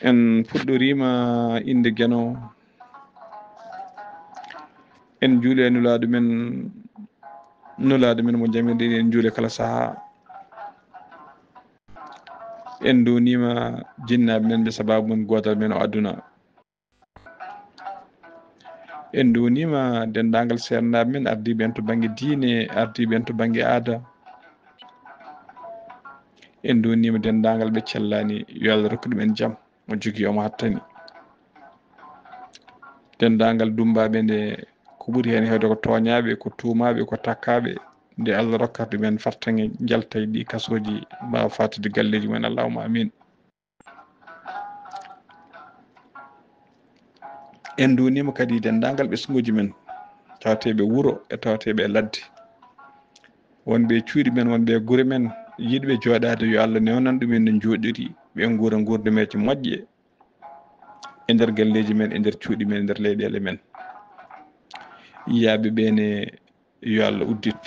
en fuɗɗorima inde Gueno en juule nulaɗo men mo jamirɗen en juule kala saaha en donima jinnaɓe men ɓe sababu men gotal men o aduna en donima dendagal sernaɓe men ardiɓe en to banggue diine ardiɓe en to banggue aada en donima dendagal ɓe cellani yo Allah rokku ɗumen jaam mo jogui omo hattani dendagal dumbaɓe nde ko ɓuuri hen hewde ko toñaɓe ko tuumaɓe ko takkaɓe nde Allah rokkata ɗumen fartague jalta e ɗi kasoji mbawa fatude galleji mumen allahumma amin en donima kadi dendagal ɓesguji men tawateɓe wuuro e tawateɓe ladde wonɓe cuuɗi men wonɓe guure men yiɗɓe joɗade yo Allah newnan ɗumen no joɗiri ɓe guura gurdumeje moƴƴe e nder galleji men e nder cuuɗi men e nder leyɗele men yiyaɓe ɓene yo Allah uddit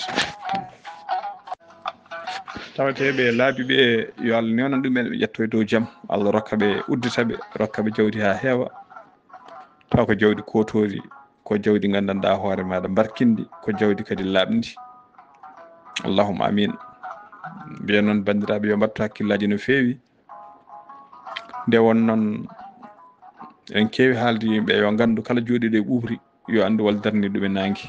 tawateɓe laabiɓe yo Allah newnan ɗumen ɓe ƴetto e dow jaam Allah rokkaɓe udditaɓe rokkaɓe jawdi ha heewa taw ko jawdi kotori ko jawdi gandanɗa hoore maɗa barkindi ko jawdi kadi labdi allahumma amin mbiya noon bandiraɓe yo mbattu hakkillaji no feewi nde won noon en keewi haalde yimɓe yo gandu kala jooɗiɗo e ɓuɓri yo andu wal darni ɗum e nangue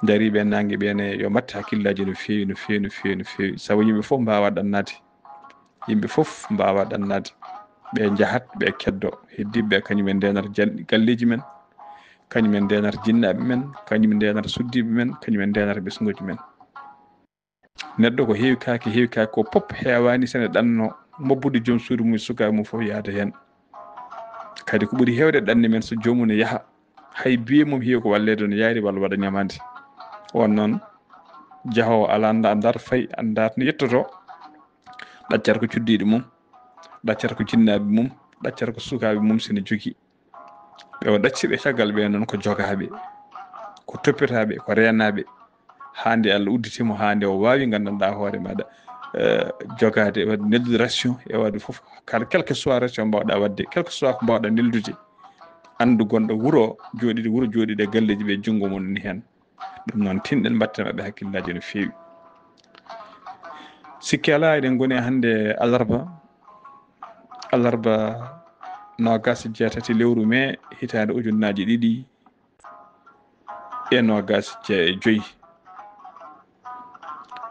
dariɓe e nangue ɓene yo mbatte hakkillaji no feewi no feewi no feewi no feewi saabu yimɓe foof mbawa ɗannade yimɓe foof mbawa ɗannade ɓe jahat ɓe keddo heddiɓe kañumen ndenata galleji men kañumen ndenata jinnaɓe men kañumen ndenata suddiɓe men kañumen ndenata ɓesguji men neɗɗo ko heewi kaake ko pop hewani sene ɗanno mobbude joom suudu mum sukaɓe mum foof yaada hen kadi ko ɓuuri hewde ɗanni men so jomum ne yaaha hay biye mum heewi ko wallede no yaari walla waɗa ñamade on noon jaahowo ala andata fayi andata no yettoto ɗaccata ko cuddiɗo mum ɗaccata ko jinnaɓe mum ɗaccata ko sukaɓe mum sene jogui ɓe o ɗacciɓe caggal ɓe noon ko jogaɓe ko toppitaɓe ko renaɓe hande Allah udditimo hande o wawi gandanɗa hoore maɗa jogade wadde neldude ration e wadde foof kala quelque soit ration mbawɗa wadde quelque soit ko mbawɗa neldude andu gonɗo wuuro joɗiɗe galleji ɓe junggo mum ni hen ɗum noon tinɗen mbatten maɓɓe hakkillaji no feewi sikki ala eɗen goni hande alarba nogas jeetati lewru mai hitande ujunnaje 2025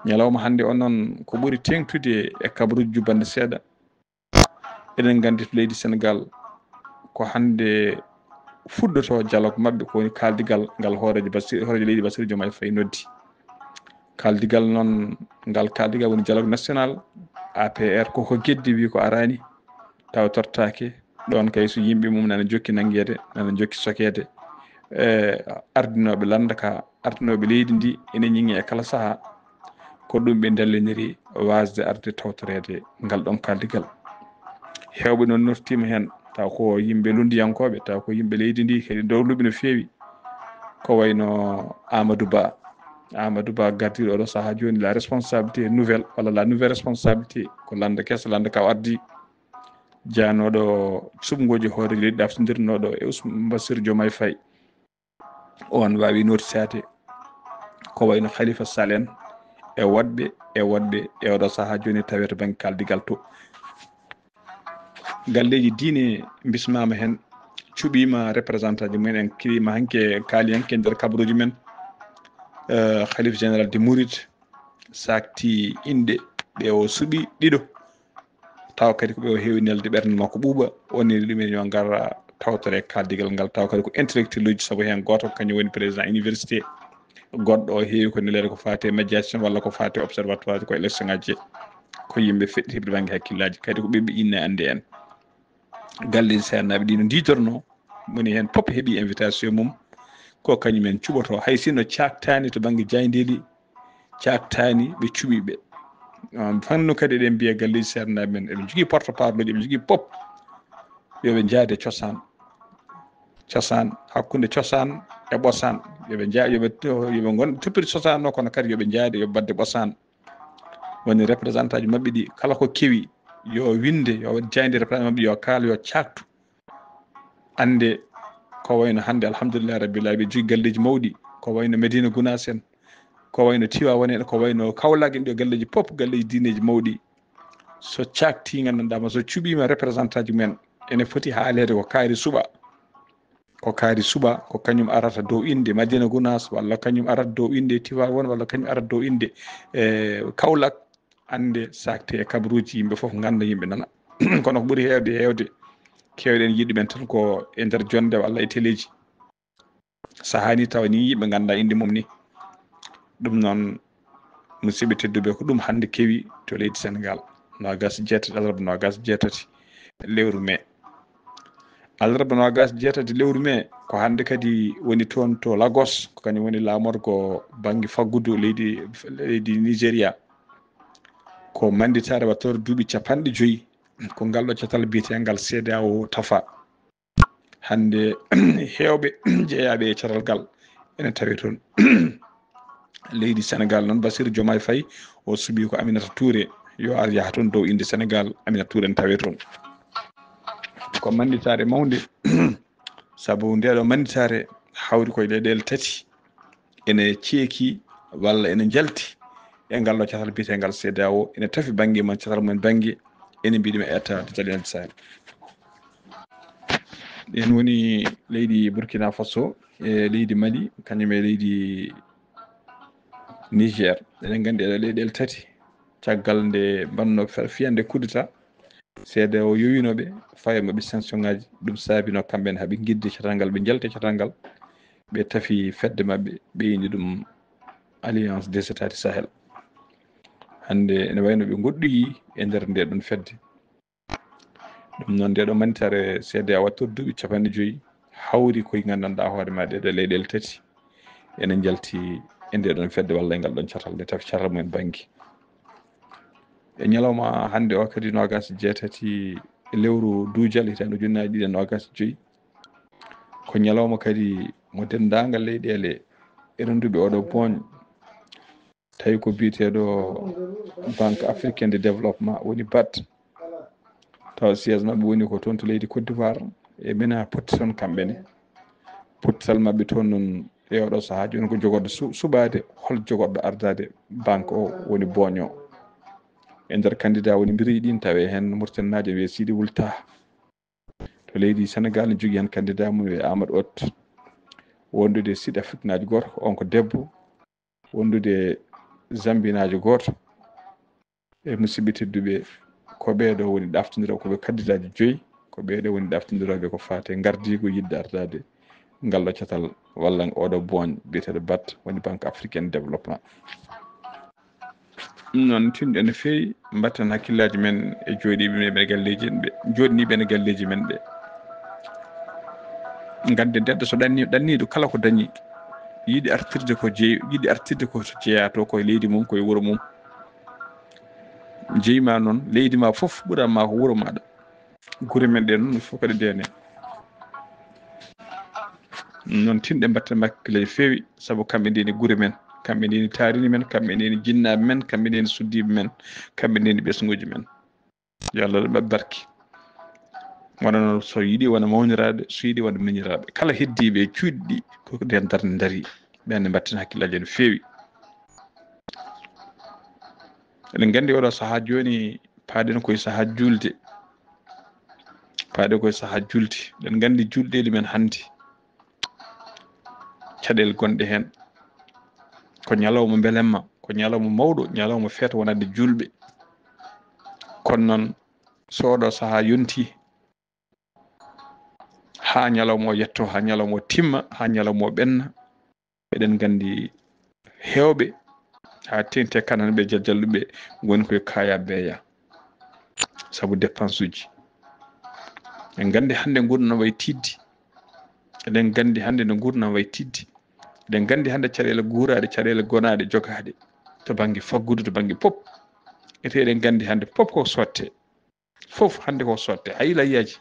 ñalawma hande o noon ko ɓuuri tengtude e kabaruji jubande seeɗa eɗen gandi to leydi Sénégal ko hande fuɗɗoto dialogue mabɓe ko woni kaldigal ngal hoorejo leydi Bassirou Diomaye Faye noddi kaldigal noon ngal kaldigal woni dialogue national APR koko geddi wi ko arani taw tortake ɗon kay so yimɓe mum nana jokki nanguede nana jokki sokede ardinoɓe landa ka ardinoɓe leydi ndi enen ñingi e kala saaha ko ɗum ɓe dallodiri wasde arde tawtorede ngal ɗon kaldigal hewɓe noon nottima hen taw ko yimɓe lundiyankoɓe taw ko yimɓe leydi ndi kadi dowluɓe no feewi ko wayno Amadou Ba gardiɗo oɗo saaha joni la responsabilité nouvelle walla la nouvelle responsabilité ko landa kessa landa ka ardi janoɗo sumgoji hooreji leydi ɗaftodirnoɗo e Bassirou Diomaye Faye on wawi notisade ko wayno Khalifa Sall en e woɗɓe e oɗo saaha joni tawe to banggue kaldigal to galleji diine bismama hen cuɓima représentant ji mumen en kirima hanke kaali hanke nder kabaruji men khalife général de Mouride sakti inde ɓe o suuɓi ɗiɗo taw kadi ko ɓe o heewi nelde ɓernde makko ɓuuɓa woni ɗumen yo gara tawtore kaldigal ngal taw kadi ko intellectuel uji saabu hen goto kañum woni président université goɗɗo o heewi ko nelede ko fate médiation walla ko fate observatoire ko élection ngaji ko yimɓe feɗɗi heɓde banggue hakkillaji kadi ko ɓeɓe inne ande en galleji sernaɓe ɗi no didorno woni hen pop heeɓi invitation mum ko kañumen cuɓoto hay sinno caktani to banggue jaydeli caktani ɓe cuɓiɓe fanno kadi eɗen mbiya galleji sernaɓe men eɓe jogui porte parole eɓe jogui pop yoɓe jaade cosaan hakkude cosaan e ɓosaan yoɓe gon toppiti cosaan o kono kadi yoɓe jaade yoɓe badde ɓosaan woni représentant ji mabɓe ɗi kala ko keewi yo winde yo jayndira plan mabɓe yo kaala yo caktu ande ko wayno hande alhamdulillah rabbil alamin ɓe jogui galleji mawɗi ko wayno Medina Gounass en ko wayno Tivaouane en ko wayno Kaolack en ɗo galleji pop galleji diineji mawɗi so cakti gandanɗama so cuɓima représentant ji men ene foti haalede ko kaari suɓa ko kañum arata dow inde Madina Gounass walla kañum arata dow inde Tivaouane walla kañum arata dow inde Kaolack ande sakte e kabaruji yimɓe foof ganda yimɓe nana kono ko ɓuuri hewde kewɗen yiɗi men tan ko e nder jonde walla e téléji sahani taw ni yimɓe ganda inde mum ni ɗum noon musidɓe tedduɓe ko ɗum hande kewi to leydi Sénégal nogas jeetati alarba nogas jeetati lewru mai alarba nogas jeetati lewru mai ko hande kadi woni toon to Lagos ko kañum woni lamorgo banggue faggudu leydi Nigéria ko manditare wattore duuɓi 50 ko ngal ɗo catal biyetengal CEDEAO tafa hande hewɓe jeeyaɓe e catal gal ene tawi toon leydi Sénégal noon Bassirou Diomaye Faye o suuɓi ko Aminata Touré yo ar yaha toon dow inde Sénégal Aminata Touré ne tawe toon ko manditare mawde saabu ndeɗo manditare hawri koye leyɗele tati ene ceeki walla ene jalti e ngal ɗo catal biyetengal CEDEAO ene tafi banggue man catal mumen banggue ene mbiɗimi etta Dialynel Sahel en woni leydi Burkina Faso e leydi Mali kañum e leydi Niger enen gandi eɗe leyɗele tati caggal nde mbannoɓe fiyande coup d'état CEDEAO yowinoɓe fawe maɓe sanction ngaji ɗum saabino kamɓene haaɓe guidde catal ngal ɓe jalte catal ngal ɓe tafi fedde mabɓe ɓeyni ɗum alliance des états du Sahel hande ene wayno ɓe goɗɗoyi e nder nde ɗon fedde ɗum noon ndeɗo manditare CEDEAO wattorde duuɓi 50 hawri koye gandanɗa hoore ma ɗeɗo leyɗele tati enen jalti e nde ɗon fedde walla e ngal ɗon catal nde tafi catal mumen banggue e ñalawma hande o kadi nogas jeetati lewru duujal hitande ujunnaje ɗiɗi e nogas joyyi ko ñalawma kadi mo dendagal leyɗele renduɓe oɗo booñ tawi ko biyeteɗo banque africaine de développement woni BAD taw siège mabɓe woni ko toon to leydi Côte d'Ivoire e mina potti toon kamɓene pottital mabɓe toon noon e oɗo saaha joni ko jogorɗo suɓade hol jogorɗo ardade banque o woni booño e nder candidat woni mbiri ɗin tawe hen Mourtane Nadio wiye Sidi Wulta to leydi Sénégal ne jogui hen candidat mum wiye Amadou Hott wondude Sud Afrique najo goto on ko debbo wondude Zambie najo goto e musidɓe tedduɓe ko ɓeeɗo woni ɗaftodiroɓe koɓe candidat ji 5 ko ɓeeɗo woni ɗaftodiroɓe ko fate gardigo yidde ardade ngal ɗo catal walla oɗo booñ biyeteɗo BAD woni banque africaine développement ɗum noon tinɗe no feewi mbatten hakkillaji men e joɗiɓe men e galleji ɓe joɗaniɓe e galleji men ɓe gande neɗɗo so ɗanniɗo kala ko dañi yiɗi artirde ko yiɗi artirde ko to jeeyato koye leydi mum koye wuuro mum jeyima noon leydi ma foof ɓuuranma ko wuuro maɗa guure men ɗe noon fof kadi ndene noon tinɗe mbatten hakkillaji feewi saabu kamɓe ndeni guure men kamɓe ndeni taarini men kamɓe ndeni jinnaɓe men kamɓe ndeni suddiɓe men kamɓe ndeni ɓesguji men yo Allah ɗum barke wona noon so yiiɗi wona mawniraɓe so yiiɗi wona miñiraɓe kala heddiɓe cuuɗiɗi koko nden darde daari ɓenne mbatten hakkillaji no feewi eɗen gandi oɗo saaha joni paaɗen koye saaha julde eɗen gandi julɗeɗi men hannde caɗele gonɗe hen ko ñalawma belemma ko ñalawma mawɗo ñalawma feeto wonande julɓe kono noon so oɗo saaha yonti ha ñalawma o yetto ha ñalawma o timma ha ñalawma o ɓenna eɗen gandi hewɓe ha tengti kanane ɓe jalluɓe woni koye kaya beeya saabu dépense uji en gandi hande gurdam way tiddi eɗen gandi hande no gurdam way tiddi eɗen gandi hande caɗele guuraɗe caɗele gonaɗe jogaɗe to banggue faggudu to banggue pop ete eɗen gandi hande pop ko sotte fof hande ko sotte hayi layyaji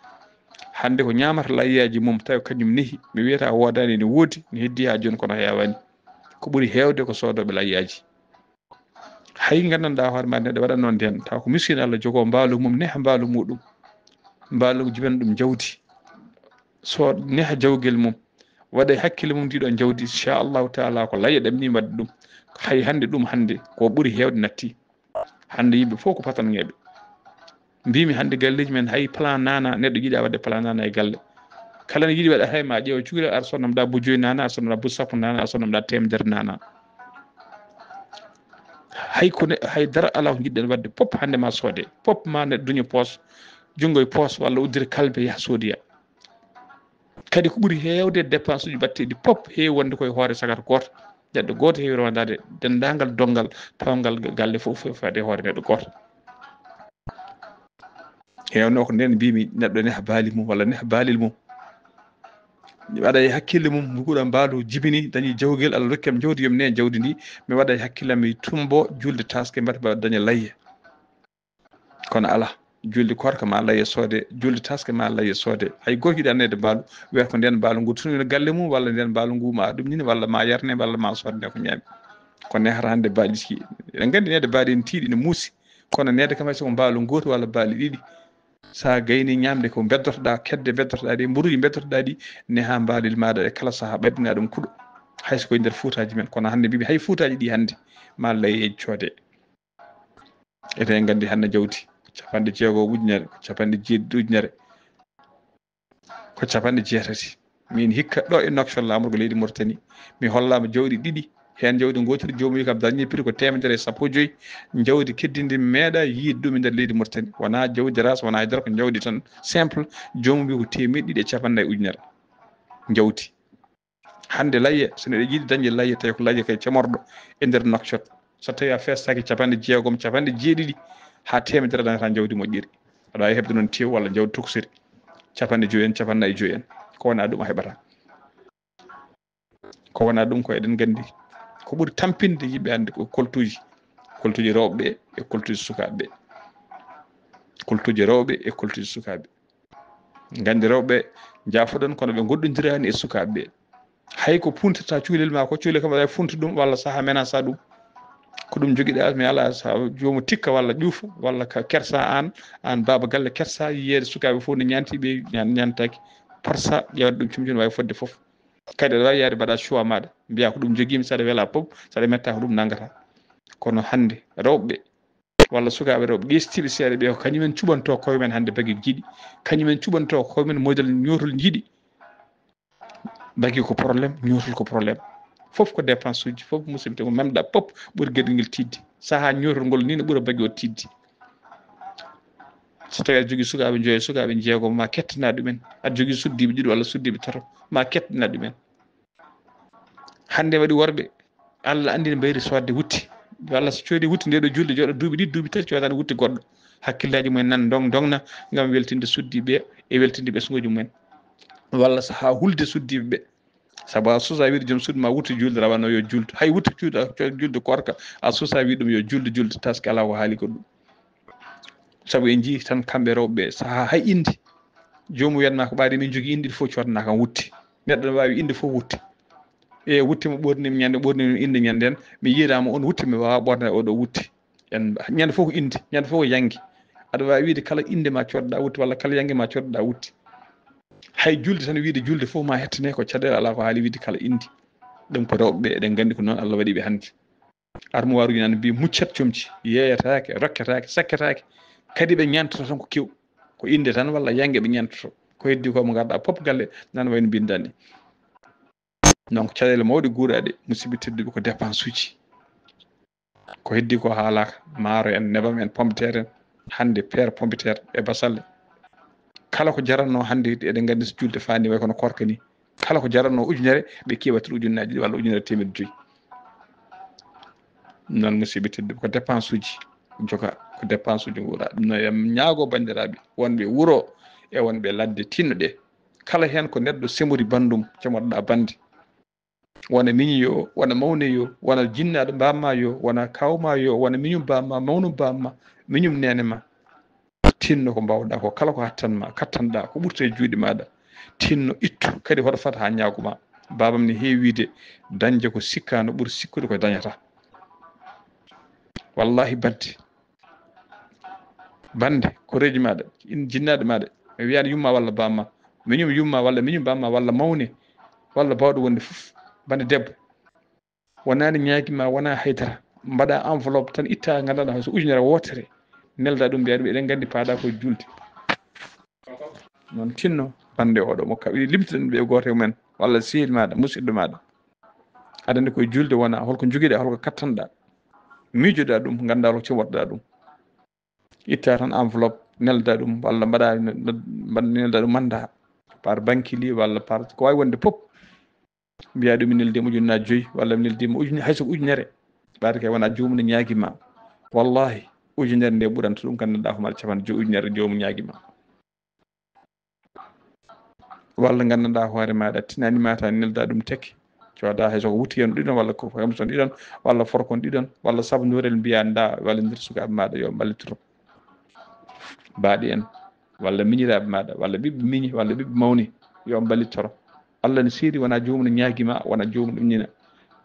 hande ko ñamata layyaji mum tawi kañum neehi mi wiyata wodani ne woodi ne heddi ha joni kono hewani ko ɓuuri hewde ko sodoɓe layyaji hay gandanɗa hoore ma neɗɗo waɗa noon nden taw ko miskino Allah jogo mbaalu mum neha mbaalu muɗum mbaalu jiben ɗum jawdi so neha jawgel mum waɗa hakkille mum ndiɗo jawdi inchallahu taala ko layya ɗamni wadde ɗum hay hande ɗum hande ko ɓuuri hewde natti hande yimɓe fof ko patanŋeɓe mbimi hande galleji men hay plan nana neɗɗo yiiɗa wadde plan nana e galle kala ne yiiɗi waɗa hay ma ƴeewa cuure ar sonnamɗa bo joyi nana a sonnamɗa bo sappo nana a sonnamɗa temedere nana hay dara ala ko jiɗɗen wadde pop hande ma soode pop ma neɗɗo duña poos jungo e poos walla uddire kalbe yaha soodiya kadi ko ɓuuri hewde dépense uji batteɗi pop heewi wonde koye hoore sagata goto neɗɗo goto heewi rondade dendagal dongal pawngal galle fof fade hoore neɗɗo goto hewno ko nden mbimi neɗɗo neha baali mum walla neha baalil mum waɗa e hakkille mum huuɗa mbaalu jibini dañi jawgel Allah rokkam jawdi yomi ne jawdi ndi mi waɗa e hakkille mi tumbo julde taske mbata mbaɗa daña layya kono ala julde korka ma layya soode julde taske ma layya soode hay goto yiɗi annede mbaalu wiyata ko nden mbaalu ngu tunino galle mum walla nden mbaalu ngu ma ɗum nini walla ma yarne walla ma sodne ko ñaami ko nehata hande baali ski eɗen gandi nede baali en tiiɗi ne muusi kono nede kam hay soko mbaalu goto walla baali ɗiɗi sa gayni ñamde ko beddotoɗa kedde beddotoɗa ɗi mburuji beddotoɗa ɗi neha mbaalil maɗa e kala saaha ɓaddina ɗum kuuɗo hayso koye nder fuutaji men kono hande mbiɓe hay fuutaji ɗi hande ma layye coode eten gandi hande jawdi capanɗe jeegom ujunere ko capanɗe jeeɗiɗi ujunere ko capanɗe jeetati min hikka ɗo e Nouakchott lamorgo leydi Mauritanie mi hollama jawɗi ɗiɗi hen jawdi gotel jomum wi kam dañi prix ko 150 jawdi keddindi meeɗa yiide ɗum e nder leydi Mauritanie wona jawdi ras wona haydara ko jawdi tan simple jomum wi ko 150 ujunere jawdi hande layya so neɗɗo yiiɗi dañde layya tawi ko layya kay camorɗo e nder Nouakchott so tawi a festaki capanɗe jeegom capanɗe jeeɗiɗi ha temedere dañata jawdi moƴƴiri aɗa wawi hebde noon tew walla jawdi tokosiri capanɗe joyi en capannayyi joyi en ko wona ɗum a heɓata ko wona ɗum ko eɗen gandi ko ɓuuri tampinde yimɓe hande ko koltuji rewɓe e koltuji sukaɓe koltuji rewɓe e koltuji sukaɓe gandi rewɓe jaafoɗon kono ɓe goddodirani e sukaɓe hay ko puntata cuulel ma ko cuulel kam aɗa funta ɗum walla saaha menasa ɗum ko ɗum joguiɗa mi ala jomum tikka walla ƴuufa walla ka kersa an baba galle kersa yiyede sukaɓe fof ne ñantiɓe ñantaki parsa ƴewde ɗum cumcum wawi fodde foof kadi aɗa wawi yaade mbaɗa choix maɗa mbiya ko ɗum joguimi saɗa weela poof saɗa metta ko ɗum naggata kono hande rewɓe walla sukaɓe rewɓe ƴestiɓe seeɗa ɓe ko kañumen cuɓanto koyemen hande bagui jiiɗi kañumen cuɓanto koyemen modèle ñotol jiiɗi bagui ko probléme ñotol ko probléme fof ko dépense uji fof musidɓe ko memɗa pop ɓuuri gueɗel nguel tidde saaha ñotol ngol ni no ɓuura bagui o tidde so tawi aɗa jogui sukaɓe joyyi sukaɓe jeegom ma kettina ɗumen aɗa jogui suddiɓe ɗiɗi walla suddiɓe tato ma kettina ɗumen hande waɗi worɓe Allah andi ne mbayri sodde wutti walla so coodi wutti nde ɗo julde jooɗo duuɓi ɗiɗi duuɓi tati coodani wutti goɗɗo hakkillaji mumen nan dongna ngam weltinde suddiɓe e weltinde ɓesguji mumen walla so ha hulde suddiɓe ɓe sabu a susa wiide joom suudu ma wutti julde rawanno yo julde hay wutti julde korka a susa wi ɗum yo julde taske ala ko haali ko ɗum sabu en jii tan kamɓe rewɓe saha hay inde jomum wiyatma ko ɓaade min jogui inde fof codana kam wutti neɗɗo ne wawi inde fof wutti e wutti mo ɓornimi ñande ɓornimi inde ñanden mi yiidama on wutti mi wawa ɓornade oɗo wutti en ñande fof ko inde ñande fof ko yangue aɗa wawi wiide kala inde ma codɗa wutti walla kala yangue ma codɗa wutti hay julde tan wiide julde fof ma hettane ko caɗele ala ko haali wiide kala inde ɗum ko rewɓeɓe eɗen gandi ko noon Allah waɗiɓe hande armoire uji nane mbi muccat comci yeeyatake rokketake sakketake kadi ɓe ñantoto tan ko kew ko inde tan walla yangue ɓe ñantoto ko heddi ko mo garɗa pop galle nana wayno mbindani donc caɗele mawɗe guuraɗe musidɓe tedduɓe ko dépense uji ko heddi ko haalaka maaro en nebam en pomme de terre en hande peere pomme de terre e basalle kala ko jaranno hande eɗen gandi so julde fani way kono korka ni kala ko jaranno ujunere ɓe keɓata ujunnaje ɗiɗi walla ujunere temedde joyyi noon musidɓe tedduɓe ko dépense uji joga ko dépense uji guura ɗum noon em ñaago bandiraɓe wonɓe wuuro e wonɓe ladde tinnoɗe kala hen ko neɗɗo semori bandum camoɗoɗa bande wona miñi wona mawne wona jinnaɗo bamma wona kawma wona miñum bamma mawnum bamma miñum nene ma tinno ko mbawɗa ko kala ko kattanɗa ko ɓurta e juuɗe maɗa tinno ittu kadi hoɗo fata ha ñaagoma babam ne heewi wiide dañde ko sikkano ɓuuri sikkude ko dañata wallahi bande koreji maɗa jinnaɗe maɗa mi wiyani yumma walla bamma miñum yumma walla miñum bamma walla mawne walla bawɗo wonde fof bande debbo wonani ñaguima wona haydara mbaɗa enveloppe tan itta gandanɗa hay so ujunere wotere nelda ɗum mbiya ɗum eɗen gandi paada koye julde noon tinno bande oɗo mo kaɓi limtiɗen ɓe goto mumen walla sehil maɗa musidɗo maɗa aɗa andi koye julde wona holko joguiɗa holko kattanɗa miijoɗa ɗum ganda holko cimotɗa ɗum itta tan enveloppe nelda ɗum walla mbaɗa nelda ɗum manda par bankili walla par ko wawi wonde pop mbiya ɗum mi neldima ujunnaje 5 walla mi neldima hayso ujunere ɓaade kay wona jomum ne ñaaguima wallahi ujunere nde ɓuranta ɗum gandanɗa ko maɗa capanɗe 5 ujunere jomum ñaaguima walla gandanɗa hoore maɗa tinanima tan nelda ɗum teke cooda hay soko wutti hen ɗiɗon walla ko kamson ɗiɗon walla forkon ɗiɗon walla sabnorel mbiya nda wallodir sukaɓe maɗa yo ballitoro mbaɗi en walla miñiraɓe maɗa walla ɓiɓɓe miñi walla ɓiɓɓe mawni yo ballitoro Allah ne seedi wona jomum ne ñaaguima wona jomum ɗum ñina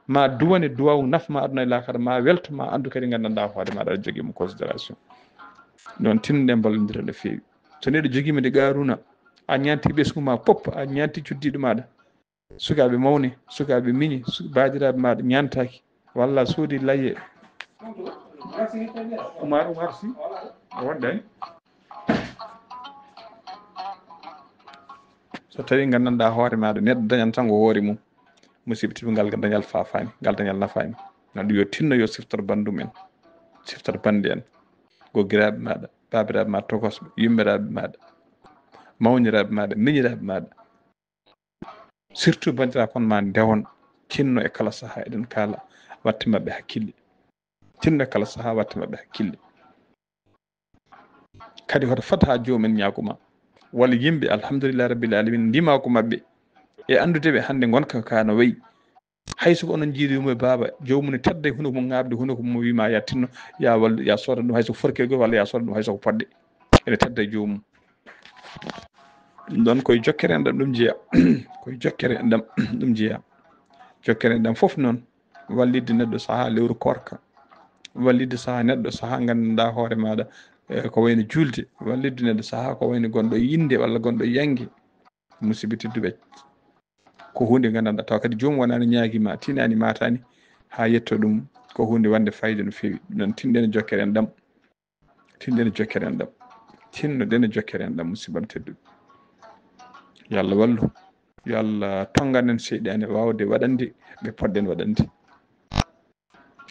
ma duwane duwaw nafma aduna e lakara ma weltoma andu kadi gandanɗa hoore maɗa aɗa joguimo considération noon tinnoɗen ballodira no fewi so neɗɗo joguima nde garuna a ñanti ɓesgu ma pop a ñanti cuddiɗo maɗa sukaɓe mawni sukaɓe miñi badiraɓe maɗa ñantaki walla soodi layye Umar si woɗɗani so tawi gandanɗa hoore maɗa neɗɗo dañan tan ko hoore mum musidɓe tiɓe ngal dañal fafani ngal dañal nafani naɗum yo tinno yo siftora bandum en siftora bande en goggiraɓe maɗa babiraɓe maɗa tokosɓe yummiraɓe maɗa mawniraɓe maɗa miñiraɓe maɗa surtout bandiraɓe kon ma ndewon tinno e kala saaha eɗen kaala watte mabɓe hakkille tinno e kala saaha watte mabɓe hakkille kadi hoto fat ha jomumen ñaguma walla yimɓe alhamdulillah rabbil alamin ndima ko mabɓe e andudeɓe hande gonka ka no wayi hayso ko onon jiiɗimo e baaba jomum ne tedda e hunde mum ŋabde hunde ko mum wima ya tinno ya walla ya soda ɗum hayso forkel gol walla ya soda ɗum hayso ko poɗɗe ene tedda e jomum ɗum ɗon koye jokkere enɗam ɗum jeeya koye jokkere enɗam ɗum jeeya jokkere enɗam foof noon wallidde neɗɗo saaha lewru korka wallidde saaha neɗɗo saaha gandanɗa hoore maɗa ko wayno julde wallidde neɗɗo saaha ko wayno gonɗo yinde walla gonɗo yangue musidɓe tedduɓe ko hunde gandanɗa taw kadi jomum wonani ñaaguima tinani matani ha yetto ɗum ko hunde wande fayida no fewi noon tinɗen jokkere enɗam tinɗen jokkere enɗam tinnoɗen jokkere enɗam musidɓam tedduɓe yo Allah wallu yo Allah tongan en seyɗani wawde waɗande ɓe poɗɗen waɗande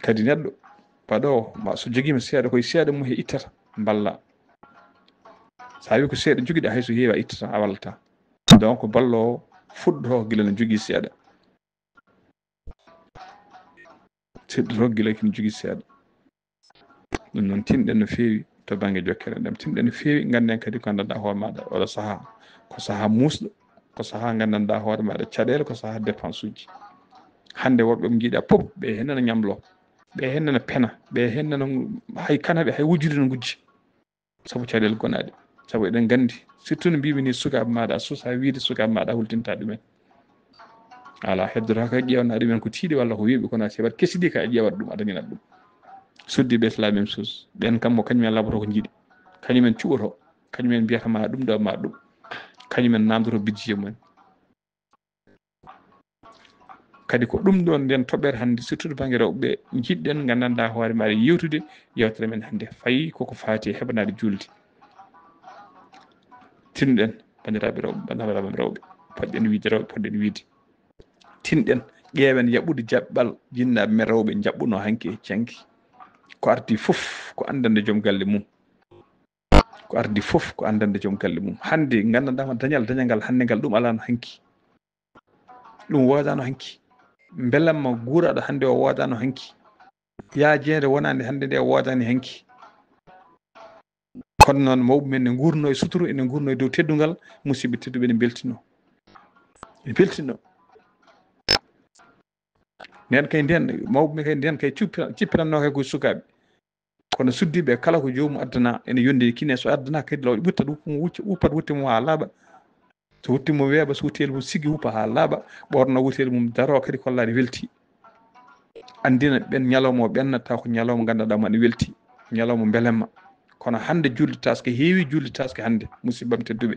kadi neɗɗo baɗowo ma so joguima seeɗa koye seeɗa mum he ittata balla sa wi ko seeɗa joguiɗa hayso heewi a ittata a wallata donc ballowo fuɗɗoto guila no jogui seeɗa fuɗɗoto guila kene jogui seeɗa ɗum noon tinɗen no fewi to banggue jokkere enɗam tinɗen no fewi ganden kadi ko gandanɗa hoore maɗa oɗo saaha ko saaha musɗo ko saaha gandanɗa hoore maɗa caɗele ko saaha dépense uji hande woɓɓe ɓe jiiɗa pop ɓe hennana ñamlo ɓe hennana pena ɓe hennana hay kanaɓe hay wujjude no gujji saabu caɗele gonaɗe saabu eɗen gandi surtout no mbimi ni sukaɓe maɗa a suusa wiide sukaɓe maɗa a hultinta ɗumen ala heddora kay ƴewna ɗumen ko tiiɗi walla ko weeɓi kono seeɓat kesiɗi ka a ƴewat ɗum a dañinat ɗum suddiɓe c'est la même chose ɓen kam mo kañumen laboto ko jiiɗi kañumen cuɓoto kañumen mbiyata ma ɗum ɗo ma ɗum kañumen namdoto budget mumen kadi ko ɗum ɗon nden toɓɓere hannde surtout to baŋnge rewɓe jiɗɗen nganndanɗaa hoore maɗa yewtude yewtere men hannde fayi koko faati e heɓanaade julde tinɗen banndiraaɓe rewɓe banndiraaɓe rewɓe poɗɗen wiide rewɓe poɗɗen wiide tinɗen ƴeewen yaɓude jaɓɓal jinnaaɓe men rewɓe jaɓɓuno hanki e canki ko ardi fof ko anndande joom galle mum ko ardi fof ko anndande joom galle mum hannde nganndanɗaama dañal ngal hannde ngal ɗum alaano hanki ɗum woodano hanki belamma guuraɗo hannde o woodano hanki yaajede wonande hannde nde woodani hanki kono noon mawɓe men ne gurno e suturu ene gurno e dow teddungal musidɓe tedduɓe ne beltino nen kay nden mawɓe men kay nden kay cippiranno kay koye sukaɓe kono suddiɓe kala ko jomum addana ene yondi kine so addana kadi law ɓurtat uppat wutte mum ha laaɓa so wutte mum weeɓa so wutteli mum siggi huppa ha laaɓa ɓorno wutteli mum daro kadi kollade welti andina ben nyalomo bennata ko nyalomo gandaɗa ma ne welti nyalomo belemma kono hande julde taske heewi julde taske hande musibam tedduɓe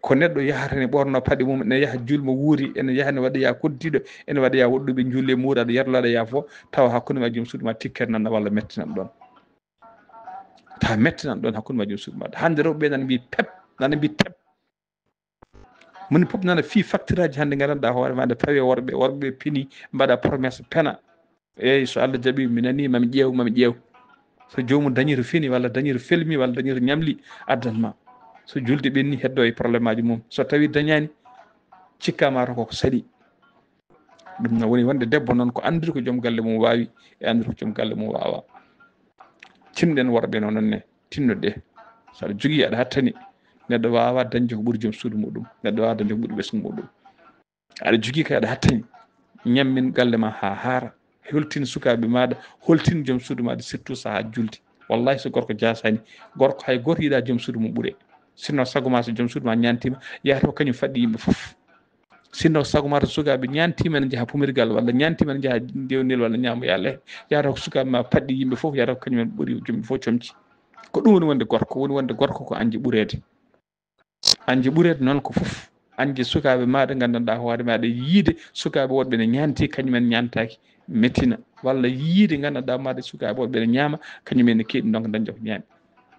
ko neɗɗo yahata ne ɓorno paɗe mum ne yaha julmo wuuri ene yaha ne waɗa ya koddiɗo ene waɗa ya woɗɗuɓe julle muuraɗo yerlaɗo ya fof tawa hakkude ma joom suudu ma tikkere nan walla mettinan ɗon ta mettinan ɗon hakkude ma joom suudu ma hande rewɓe nana mbi pep nana mbi pep moni fof nana fi facture aji hande gandanɗa hoore ma nde pawe worɓe pini mbaɗa promesse pena eyyi so Allah jaaɓi mi nani mami ƴeew so jomum dañi to fini walla dañi to felmi walla dañi to ñamli addanma so julde ɓenni heddo e probléme aji mum so tawi dañani cikkama to koko saɗi ɗum no woni wonde debbo noon ko andude ko joom galle mum wawi e andude ko joom galle mum wawa tinɗen worɓe nonne tinnoɗe saɗa jogui aɗa hattani neɗɗo wawa dañde ko ɓuuri joom suudu muɗum neɗɗo wawa dañde ko ɓuuri ɓesgu muɗum aɗa jogui kay aɗa hattani ñammin galle ma ha haara holtin sukaɓe maɗa holtin joom suudu maɗa surtout saaha julde wallahi so gorko jasani gorko hay goto yiiɗa joom suudu mum ɓuure sinno sago ma so joom suudu ma ñantima yahata ko kañum faɗɗi yimɓe foof sinno sago ma to sukaɓe ñantima ne jaaha pumirgal walla ñantima ne jaaha dewnel walla ñaamo ya Allah yahata ko sukaɓe ma padɗi yimɓe foof yahata ko kañumen ɓuuri jomɓe fof comci ko ɗum woni wonde gorko ko anji ɓuurede noon ko foof anje sukaɓe maɗa gandanɗa hoore maɗa yiide sukaɓe woɗɓe ne ñanti kañumen ñantaki mettina walla yiide gandanɗa maɗa sukaɓe woɗɓe ne ñaama kañumen ne keeɗi donc dañde ko ñaami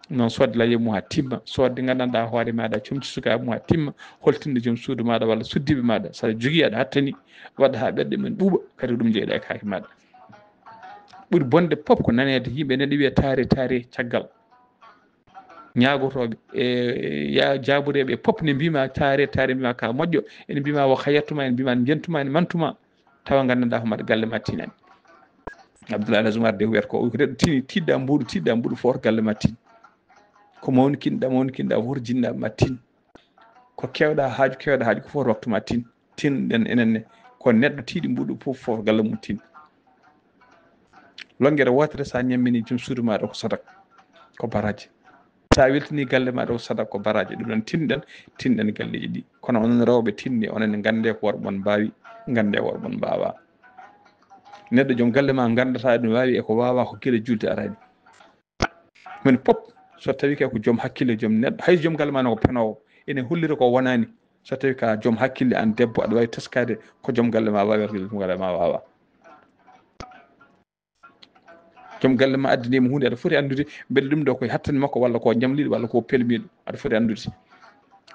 noon sodde layye mum ha timma sodde gandanɗa hoore maɗa comci sukaɓe mum ha timma holtinde joom suudu maɗa walla suddiɓe maɗa saɗa jogui aɗa hattani waɗa ha ɓerɗe men ɓuuɓa kadi ɗum jeeyiɗa e kaake maɗa ɓuuri bonde pop ko nanede yimɓe nene wiiya taare caggal ñagotoɓe e ya jabureɓe pop ne mbima taare mbima ka moƴƴo ene mbima wo hayattuma ene mbima jentuma ene mantuma tawa gandanɗa ko mbaɗa galle ma tinani Abdoulaye Aladji Oumar de wiyata ko neɗɗo tini tiɗɗa mbuɗu fof galle ma tin ko mawnikinɗa woto jinnaɓe ma tin ko kewɗa haaju ko fof waktu ma tinɗen enenne ko neɗɗo tiiɗi mbuɗu fof galle mum tin longere wotere sa ñammini joom suudu maɗa ko sadaka ko baraji sa weltini galle maɗa ko sadaka ko baraji ɗum ɗon tinɗen galleji ɗi kono onon rewɓe tinni onon gande ko worɓe mbawi gande worɓe mbawa neɗɗo joom galle ma gandata ɗum wawi eko wawa ko gueɗe julde arani min pop so tawi kay ko joom hakkille joom neɗɗo hay joom galle ma no ko penowo ene hollira ko wonani so tawi ka joom hakkille an debbo aɗa wawi teskade ko joom galle ma wawi joom galle ma wawa joom galle ma addinima hunde aɗa foti andude beele ɗum ɗo koye hattane makko walla ko jamliɗo walla ko pelmiɗo aɗa foti andude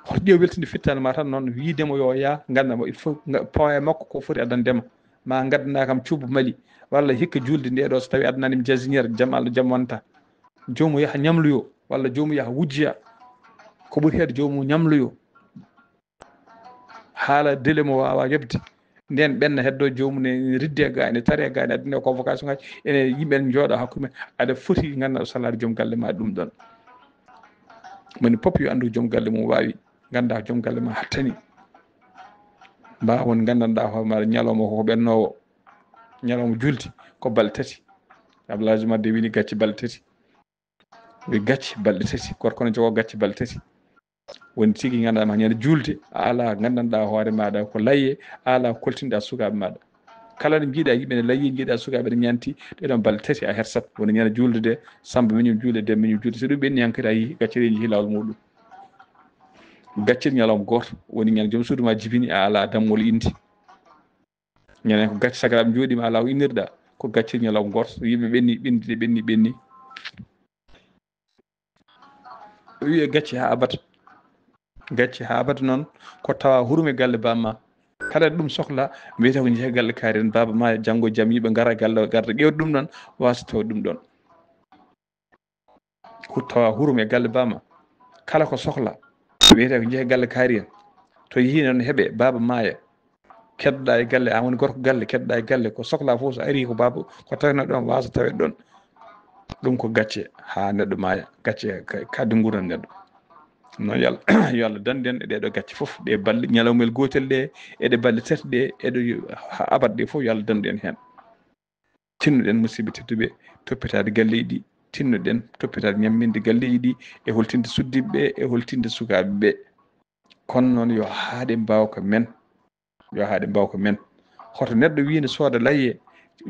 hoto ƴeew weltinde fittane ma tan noon wiidemo yo yaa gandamo il faut pawa makko ko foti addandema ma gaddana kam cuuba Mali walla hikka julde nde ɗo so tawi addananima jasiniére jaam Allah jaam wonta jomum yaha ñamloyo walla jomum yaha wujjiya ko ɓuuri hedde jomum ñamloyo haala délai mo wawa yebde nden ɓenna heddo jomum ne ridde ga ene tare ga ene addine convocation ngaji ene yimɓe jooɗo hakkude men aɗa foti ganduɗa salade joom galle ma ɗum ɗon moni pop yo andu joom galle mum wawi ganda joom galle ma hattani mbawon gandanɗa hoore maɗa ñalawma koko ɓennowo ñalawma julde ko balɗe tati Abdoulaye Aladji Oumar de wini gacci balɗe tati wi gacci balɗe tati gorko ne jogo gacci balɗe tati woni tigui ganduɗa ma ñande julde a ala gandanɗa hoore maɗa ko layye a ala koltinɗa sukaɓe maɗa kala ɗo jiiɗa yimɓe ne layyi jiiɗa sukaɓe ne ñanti ɗeɗon balɗe tati a hersat woni ñande julde de Samba miñum julde Demba miñum julde so ɗum ɓenni hankkadi a yii gaccereji jeehi lawol muɗum gaccel ñalawma goto woni ñande joom suudu ma jibini a ala dammol indi ñande ko gacce sagaraɓe jooɗima ala ko innirɗa ko gaccel ñalawma goto yimɓe ɓenni wiye gacci ha abada noon ko tawa hurume galle bamma kala ɗum sohla wiyete ko jeehe galle kaari en baba ma janggo e jaam yiiɓe gara galle garda ƴewde ɗum ɗon wasa taw ɗum ɗon ko tawa hurume galle bamma kala ko sohla wiyete ko jeehe galle kaari en to yeehi noon heeɓe baba maya keddoɗa e galle an woni gorko galle keddoɗa e galle ko sohla fof so ari ko baba ko tawno ɗon wasa tawe ɗon ɗum ko gacce ha neɗɗo maya gacce kadde gurdam neɗɗo noon yo Allah dande en e ɗeɗo gacce foof ɗe balɗe ñalawmel gotel ɗe eɗe balɗe tati ɗe eɗe abad ɗe foof yo Allah dandu en hen tinnoɗen musidɓe tedduɓe toppitade galleji ɗi tinnoɗen toppitade ñamminde galleji ɗi e holtinde suddiɓeɓe e holtinde sukaɓeɓe kono noon yo haaɗe mbaw ko men hoto neɗɗo wi ne sooda layye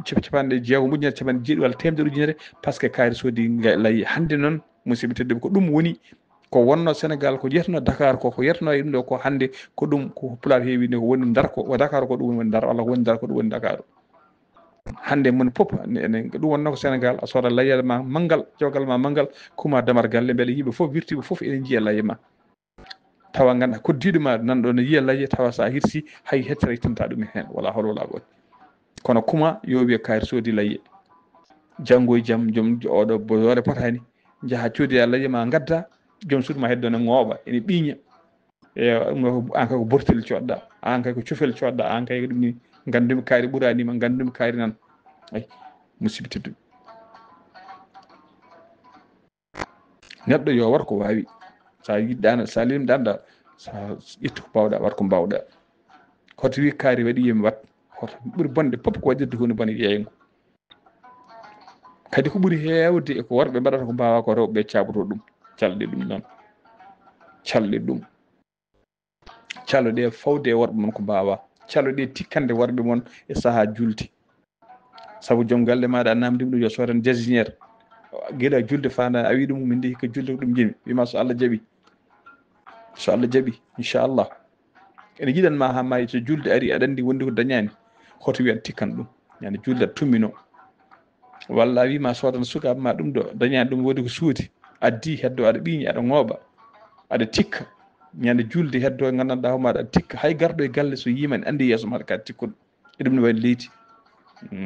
capanɗe jeegom ujunere capanɗe jeeɗiɗi walla temedere ujunere par ce que kaari soodi layyi hannde noon musidɓe tedduɓe ko ɗum woni ko wonno Sénégal ko yetno Dakar ko yetno e ɗum ɗo ko hannde ko ɗum ko Pulaar heewi nde ko woni Ndar ko Dakar ko ɗum woni Ndar walla ko woni Ndar ko ɗum woni Dakar hannde mon fof ɗum wonno ko Sénégal a sooda layyal ma manggal jogal ma manggal kuma damar galle beele yimɓe fof wirtiɓe fof ene jiiya layye ma tawa ganda koddiɗo ma nanɗo ne yiya layye tawa sa hirsi hay hettere ittanta ɗum hen wala hol wala goto kono kuma yo wiye kaari soodi layye janggo e jaam joom oɗo boyore potani jaaha coodiya layye ma gadda joom suudu ma heddo ne ngooɓa ene ɓiiña e an kay ko bortel coɗɗa an kay ko cofel coɗɗa an kay ɗum ni gandumi kaari ɓuranima gandumi kaari nan ay musidɓe tedduɓe neɗɗo yo wat ko wawi sa yiɗɗano sa limɗanɗa sa ƴettu ko mbawɗa wat ko mbawɗa hoto wi kaari waɗi yimi wat hoto ɓuuri bonde fof ko waɗirde hunde bone yeeyngo kadi ko ɓuuri heewde eko worɓe mbaɗata ko mbawa ko rewɓe caɓoto ɗum calɗe ɗum noon calɗe ɗum calloɗe fawde e worɓe mon ko mbawa calloɗe tikkande worɓe mon e saaha julde saabu joom galle maɗa a namdima ɗum yo sodan jasiniére gueɗa julde fanda a wi ɗum min de hikka julde ko ɗum jimi wima so Allah jaaɓi inchallah ene yiɗanma ha maayi so julde ari aɗa andi wondi ko dañani hoto wiyan tikkan ɗum yani julde tummino walla a wima sodan sukaɓe ma ɗum ɗo dañani ɗum woodi ko suudi addi heddo aɗa ɓiiñi aɗa ngooɓa aɗa tikka ñande julde heddo e gandanɗa homaɗa aɗa tikka hay garɗo e galle so yima ne andi yeeso maɗa ka tikkuɗo e ɗum ne waɗi leydi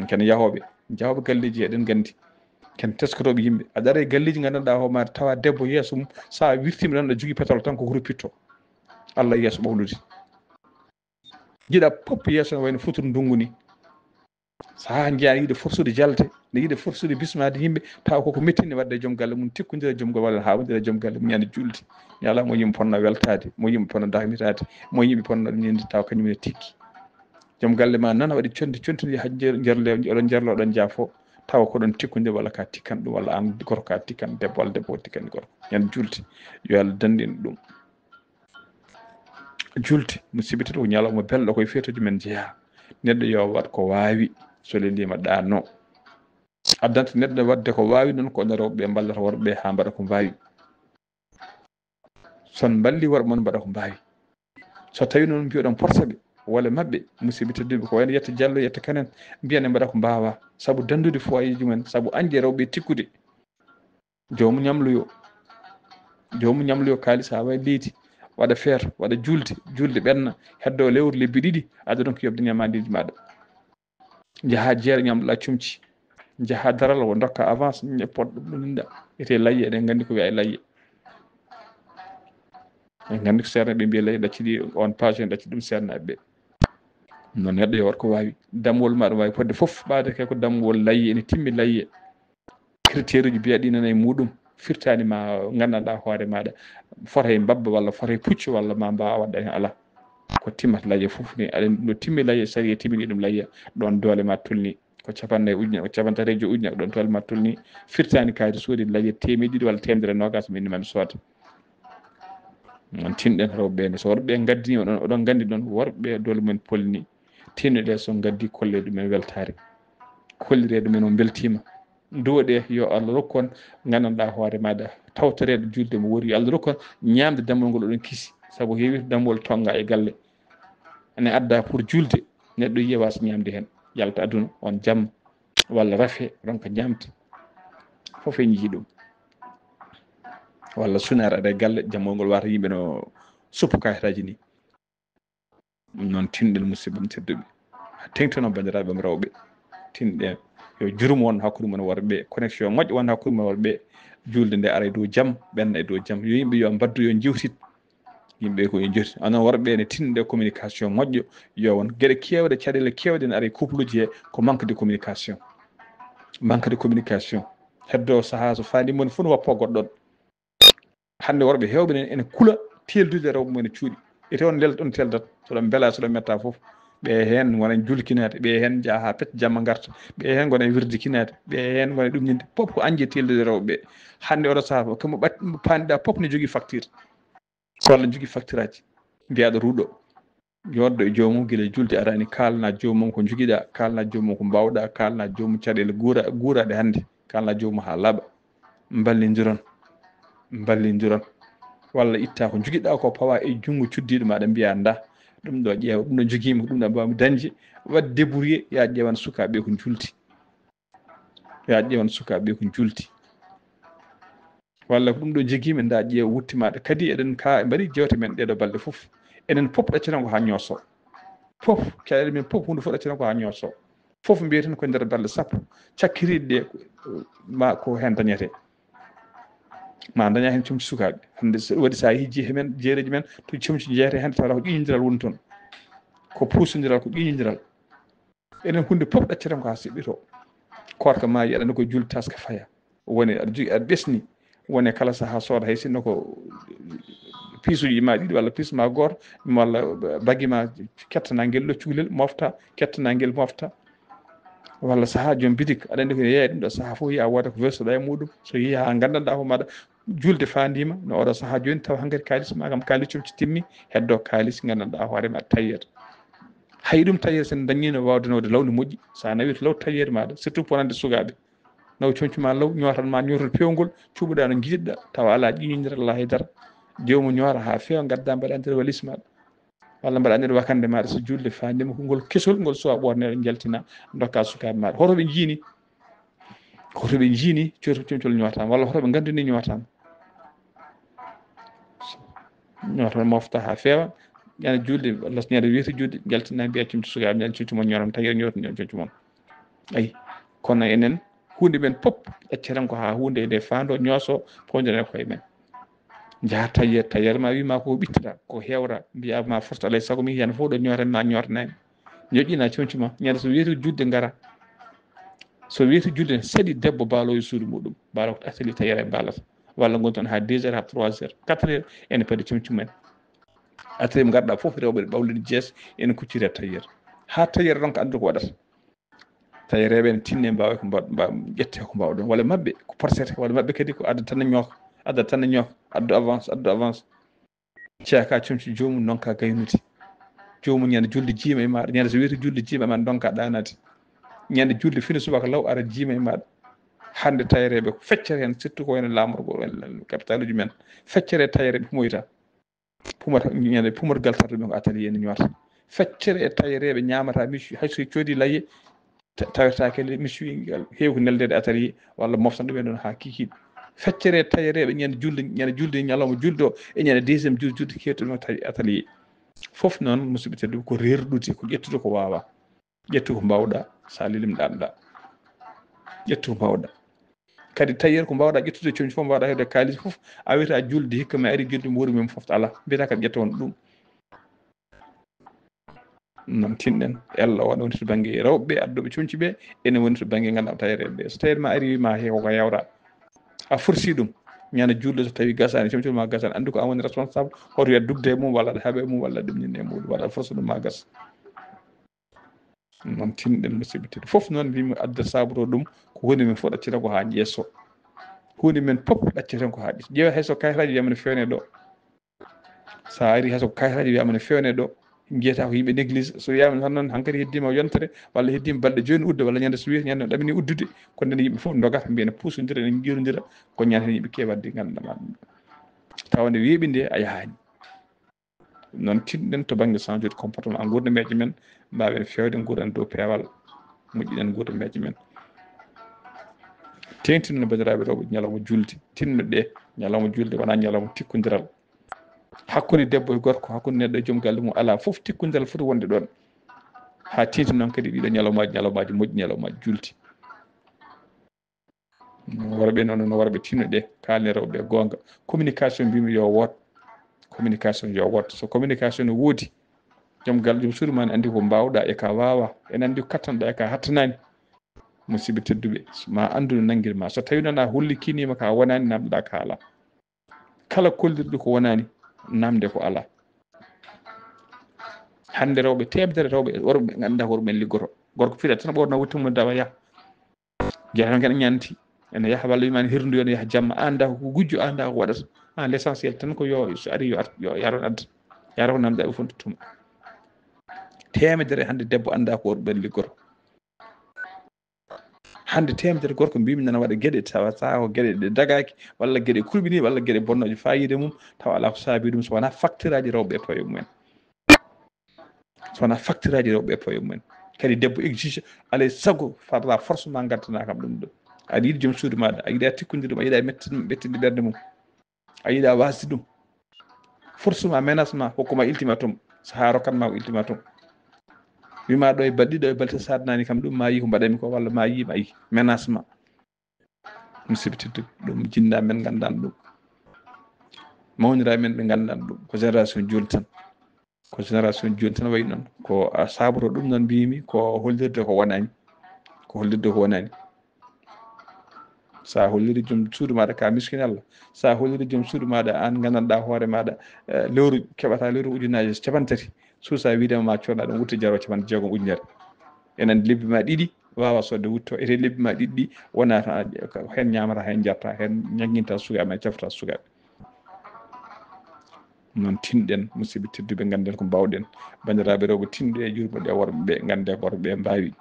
ken yahoɓe jahoɓe galleji eɗen gandi ken teskotoɓe yimɓe aɗa ara e galleji gandanɗa homaɗa tawa debbo yeeso mum sa wirtima ɗon aɗa jogui pétrole tan ko huruppitto Allah yeeso ɓawlude jiiɗa pop yeeso ne wayno futuro ndungu ni sa jeeya yiide forsude jalde ne yiide forsude bismade yimɓe tawa koko mettini wadde e joom galle mum tikkodira e joom galle walla hawodira e joom galle mum ñande julde ñala mo yimɓe ponno weltade mo yimɓe ponno darnitade mo yimɓe ponno ñinde tawa kañum ne tikki joom galle ma noon waɗi contidi ha jerle oɗon jerlo oɗon jaafo tawa ko ɗon tikkodira walla ka tikkan ɗum walla an gorko ka tikkan debbo walla debbo o tikkani gorko ñande julde yo Allah dandin ɗum julde musidɓe tedduɓe ko ñalawma belɗo koye fetoji men jeeya neɗɗo yo wat ko wawi so lelima ɗanno addanta neɗɗo wadde ko wawi noon ko rewɓe ballata worɓe ha mbaɗa ko mbawi son balli worɓe mon mbaɗa ko mbawi so tawi noon mbiyoɗon porsaɓe walla mabɓe musidɓe tedduɓe ko wayno yetta Diallo yetta Kanene mbiyan mbaɗa ko mbawa saabu dandude foyer ji mumen saabu andi rewɓe tikkude jomum ñamloyo kalis ha wawi leydi waɗa feere waɗa julde ɓenna heddo lewru lebbi ɗiɗi aɗa ɗon ko yobde ñamandeji maɗa jaaha jeere ñamloɗa comci jaaha daral o dokka avance poɗɗo ɗum ɗumɗa ete layye eɗen gandi ko wiya e layye en gandi ko sernaɓe ɓe mbiya layye ɗacciɗi on page en ɗacciɗi ɗum sernaɓe ɓe noon neɗɗo yo wat ko wawi dammol maɗa wawi fodde foof ɓaade kay ko dammol layye ene timmi layye critère uji mbiyaɗi nana e muɗum firtani ma gandanɗa hoore maɗa fota e babba walla fota e puccu walla ma mbawa wadde hen ala ko timmata layye foof ni aɗa no timmi layye sari timmini ɗum layya ɗon doole ma tolni ko capannayyi ujunere ko capantati e joyi ujunere ɗon doole ma tolni firtani kayito soodi layye temedde ɗiɗi walla temedere nogas min man sooda on tinɗen rewɓe nde so worɓe gaddini oɗon gandi ɗon worɓe doole mumen polni tinnoɗe so gaddi kolle ɗumen weltare kollire ɗumen o beltima duwoɗe yo Allah rokkon gandanɗa hoore maɗa tawtoreɗo julde mo wori yo Allah rokkon ñamde dammol ngol oɗon kiisi saabu heewi dammol tonga e galle ene adda pour julde neɗɗo yiya wasa ñamde hen yalta aduna on jamma walla raafe ronka ñamde foof en jii ɗum walla sunare aɗa e galle dammol ngol wata yimɓe no suppu kayitaji ni ɗum noon tinɗen musidɓe tedduɓe tengteno bandiraɓe rewɓe tinɗen yo jurum won hakkude mon worɓe connexion moƴƴo won hakkude mon worɓe julde nde ara e dow jaam ɓenna e dow jaam yo yimɓe yo mbaddu yo jewtit yimɓe ko yo jewtit onon worɓe ne tinɗe communication moƴƴo yo won gueɗe kewɗe caɗele kewɗe ne ara e couple uji he ko manque de communication heddo saaha so fandimoni fof no woppo goɗɗon hande worɓe hewɓe ne ene kula teldude rewɓe mumen e cuuɗi ete on lelɗon teldat soɗon beela soɗon metta fof ɓe hen gona julkinade ɓe hen jaaha pecce jamma garta ɓe hen gona wirdikinade ɓe hen gona ɗumñinde fof ko anji teldude rewɓe hande oɗo saaha komo panɗa fof ne jogui facture walla jogui facture aji mbiyaɗo ruuɗo yoddo e joomum gila julde arani kalna joomum ko jogiɗa kalna joomum ko mbawɗa kalna joomum caɗele guuraɗe hannde kalna joomum ha laaɓa ballodiron walla itta ko jogiɗa ko pawa e junngo cuddiɗo maɗa mbiya nda ɗum ɗo ƴeewa ɗum ɗo joguimi ko ɗum ɗo mbawmi dañde wadde débrouillé ya ƴeewan sukaɓe ko julti walla ko ɗum ɗo joguimi nda ƴeewa wutti maɗa kadi eɗen ka mbaɗi jewte men ɗeɗo balɗe fof enen fof ɗaccitan ko ha ñooso fof caɗele men fof hunde fof ɗaccitan ko ha ñooso fof mbiyeten koye nder balɗe sappo cakkiriɗe ɗe ma ko hen dañete ma daña hen comci sukaɓe hande waɗi sa hijji hemen jeereji men to comci jeeyete hen tawa ko ƴiñodiral woni toon ko puusodiral ko ƴiñodiral enen hunde fof ɗaccitan ko ha seɓɓito korka ma yiyaɗa ko julde taska faya woni aɗa jogui aɗa ɓesni woni kala saaha sooda hay sinno ko piisuji ma ɗiɗi walla piis ma goto walla bagui ma kettana guel ɗo cukalel mofta kettana guel mofta walla saaha joom bitik aɗa andi ko yeeya ɗum ɗo saaha fof yiya woda ko versoɗa e muɗum so yeehi ha gandanɗa ko maɗa julde fandima no oɗo saaha joni taw hankkadi kalis ma kam kalis comci timmi heddo kalis gandanɗa hoorema tayyata hay ɗum tayyere sen dañino wawde nawde lawni moƴƴi sa nawi to law tayyere maɗa surtout ponande sukaɓe naw comci ma law ñotanma ñotol pewgol cuɓuɗa no jiɗɗa tawa ala ƴiñodiral ala haydara jomum ñoora ha feewa gadda mbaɗa nder walis maɗa walla mbaɗa nder wakande maɗa so julde fandima ngol kesol ngol suwa ɓornede jaltina dokka sukaɓe maɗa hotoɓe jiini comcol ñotama walla hotoɓe gandini ñotama ñoto mofta ha feewa ñande julde walla ñande wiite julde jaltina mbiya comci sukaɓe ñande comci mon ñoram tawi ñoto comci mon ayi kono enen hunde men fof ƴecceten ko ha hunde nde fando ñooso pondiren koye men jaha tayyere ma wima ko ɓittata ko hewra mbiyama force alay saago mi hen fof ɗo ñooten ma ñortanami ñoƴƴina comci ma ñande so wiyete julde gara so wiyete julde saɗi debbo baalowo e suudu muɗum baalo ko ateli tayyere e baalata walla gonton ha 2 heures ha 3 heures 4 heures ene paadi comci men ateli mo garɗa fof rewɓe ɓawlini jees ene kucciri e tayyere ha tayyere ɗon ko andu ko waɗata tayereɓe ne tinne mbawa ko ƴette ko mbawɗon walla mabɓe ko portete walla mabɓe kadi ko adda tan ñooka addu avance ceeka comci jomum donka gaynude jomum ñande julde jiima e maɗa ñande so wiyete julde jiima e maɗa donka ɗanade ñande julde fini subaka law ara jiima e maɗa hande tayereɓe ko feccere hen surtout ko wayno lamorgo capital uji men feccere tayereɓe pumata ñande pumotogal tarduɓe ko atelier ne ñoota feccere e tayereɓe ñamata michu hayso coodi layye tawetake michu heewi ko neldede atelier walla moftan ɗumen ɗon ha kikiɗe feccere e tayereɓe ñande julde ñalawma julde o e ñande deuxiéme julde kewtuɗo atelier fof noon musidɓe tedduɓe ko rerɗude ko ƴettude ko wawa ƴettu ko mbawɗa sa lilim ɗanɗa ƴettu ko mbawɗa kadi tayyere ko mbawɗa ƴettude comci fof mbawɗa hewde kalis fof a wiyata julde hikka mi ari julde mi wuuri mim fofta ala mbiyata kadi ƴetta won ɗum noon tinɗen Allah waɗa woni to banggue rewɓe adduɓe comci ɓe ene woni to banggue ganduɗa tayereɓe ɓe so tawi ma ari wima he koko yawra a forsi ɗum ñande julde so tawi gasani comci ma gasani andi ko an woni responsable hoto wiya dugde e mum walla aɗa haaɓe mum walla ɗumñinde e muɗum walla force ɗum ma gas noon tinɗen musidɓe tedduɓe foof noon mbimi adda saburo ɗum ko hunde men fof ɗacceten ko ha ƴeeso hunde men fof ɗacceten ko ha ƴeeso ƴeewa hayso kayitaji wiyama ne fewne ɗo sa ari hayso kayitaji wiyama ne fewne ɗo jiyata ko yimɓe néglige so wiyama tan noon hankkadi heddima yontere walla heddima balɗe joni udde walla ñande so wiyi ñande ɗamini uddude ko nden yimɓe fof dogata mbiyene puusodira ene jirodira ko ñande yimɓe kewatde ganduɗa ɗum tawde weeɓi nde a yahani noon tinɗen to banggue changé de comportement gurdameje men mbawen fewde guuran dow peewal moƴƴiɗen gurdameje men tengtinno bandiraɓe rewɓe ñalawma julde tinno ɗe ñalawma julde wona ñalawma tikkodiral hakkude debbo e gorko hakkude neɗɗo e joom galle mum ala foof tikkodiral foti wonde ɗon ha tinti noon kadi ɗiɗo ñalawmaji moƴƴi ñalawmaji julde worɓe noon no worɓe tinno ɗe kalne rewɓe gonga communication mbimi yo woot communication yo woot so communication ne woodi joom galle joom suudu ma ne andi ko mbawɗa e ka wawa ene andi ko kattanɗa e ka hattanani musidɓe tedduɓe ma andu no nanguirma so tawi noon a hollikinima ka wonani namdoɗa ka ala kala kollirɗo ko wonani namde ko ala hande rewɓe temedere rewɓe worɓe ɓe ganduɗa ko worɓe men liggoto gorko fiɗa tan ɓorno wuttimo dawa yaha jeeya tan ñanti ene yaha walla wimani hirdu yo ne yaha jamma anda ko gujjo anda ko waɗata l' essentiel tan ko yo so ari yo yaro adda yaro ko namdeɓe fof tottuma temedere hande debbo anda ko belli gorko hande temedere gorko mbimi nana waɗa gueɗe tawa ko gueɗe ɗe dagaki walla gueɗe kulɓini walla gueɗe bonnoje fayide mum tawa ala ko saabi ɗum so wona facture aji rewɓe e pawe mumen so wona facture aji rewɓe e pawe mumen kadi debbo exige alay sago farla force ma gaddana kam ɗum ɗo aɗa yiiɗi joom suudu maɗa a yiiɗa tikkodire ɗum a yiiɗa mettinde ɓerde mum a yiiɗa wasde ɗum force ma menace ma hokkuma ultimatum saha rokkatma ko ultimatum wima ɗo e balɗe ɗiɗi ɗo e balɗe sadnani kam ɗum ma yi ko mbaɗami ko walla ma yi menace ma musidɓe tedduɓe ɗum jinnaɓe men gandano ɗum mawniraɓe men ɓe gandano ɗum ko génération joni tan ko génération joni tan wayi noon ko sabato ɗum noon mbimi ko hollirde ko wonani ko hollirde ko wonani sa holliri joom suudu maɗa ka miskine Allah sa holliri joom suudu maɗa an gandanɗa hoore maɗa lewru keɓata lewru ujunaje capan tati suusa widema ma codɗa ɗum wutte jaro capan jeegom ujunere enen lebbi ma ɗiɗi wawa sodde wutto ete lebbi ma ɗiɗi ɗi wona tan hen ñamata hen jarta hen ñaguinta sukaɓe ma jafta sukaɓe noon tinɗen musidɓe tedduɓe ganden ko mbawɗen bandiraɓe rewɓe tinɗe e jurmoɗe worɓeɓe gande ko worɓeɓe mbawi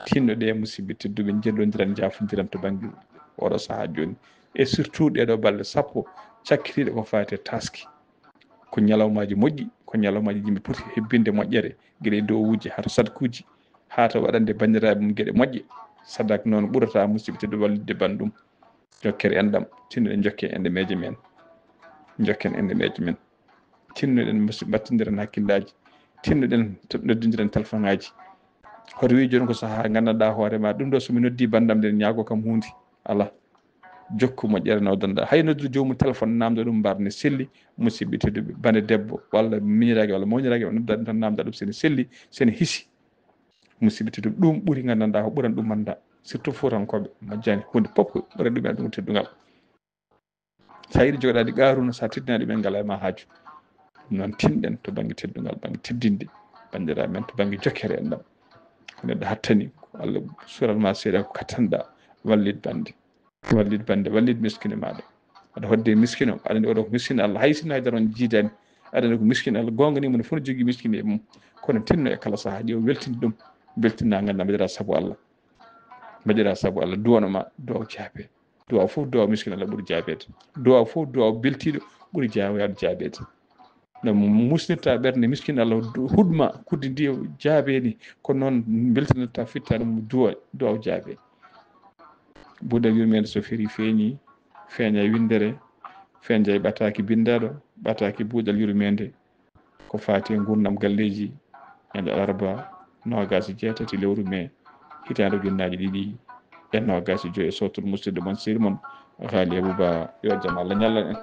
tinnoɗe musidɓe tedduɓe jellodiran jafodiran to banggue oɗo saaha joni et surtout ɗeɗo balɗe sappo cakkitiɗe ko fate taski ko ñalawmaji moƴƴi ko ñalawmaji yimɓe poti hebbinde moƴƴere gueɗe dowuji hata sadkuji hata waɗande bandiraɓe mum gueɗe moƴƴe sadak noon ɓurata musidɓe tedduɓe wallidde bandum jokkere enɗam tinnoɗen jokke enɗemeje men jokken enɗemeje men tinnoɗen musidɓe battodiren hakkillaji tinnoɗen noddodiren téléphone ngaji hoto wi joni ko saaha gandanɗa hoorema ɗum ɗo somi noddi bandam nden ñaago kam hunde ala jokku moƴƴere noddanɗa hay noddude jomum téléphone namdo ɗum mbar ne selli musidɓe tedduɓe bande debbo walla miñirague walla moñirague nodda ɗum tan namda ɗum sene selli sene hiisi musidɓe tedduɓe ɗum ɓuuri gandanɗa ko ɓuuran ɗum manda surtout fuutankoɓe majjani hunde foof ɓuuran ɗumen ɗum teddugal sa yiiɗi jogoɗade qaruna sa teddinani ɗumen ngala ma haaju noon tinɗen to banggue teddugal banggue teddinde bandiraɓe men to banggue jokkere enɗam ko neɗɗo hattani ko Allah suranma seeɗa ko kattanɗa wallide bande wallide miskine maɗa aɗa hodde miskine o aɗa andi oɗo ko miskine Allah hay sinno haydara on jiidani aɗa andi ko miskine Allah gonga ni mone fof ne jogui miskine e mum kono tinno e kala saaha ƴeew weltinde ɗum beltina ganduɗa mbaɗira saabu Allah mbaɗira saabu Allah duwanoma duwaw jaabe duwaw foof duwaw miskine Allah ɓuuri jaabede duwaw foof duwaw beltiɗo ɓuuri jawade jaabede no musnirta ɓerde miskine Allah huɗma kudde ndi jaabeni ko noon beltinirta fitta ɗum duwaw jaabe budal yurmede so feri feeñi feeña windere feeña ɓataki bindaɗo ɓataki buuɗal yurmede ko fati gurdam galleji ñande alarba 27 lewru mai hitande ujunnaje ɗiɗi e 25 sotol musidɗo mon sirmon haali Abouba yo jaam Allah ñallan en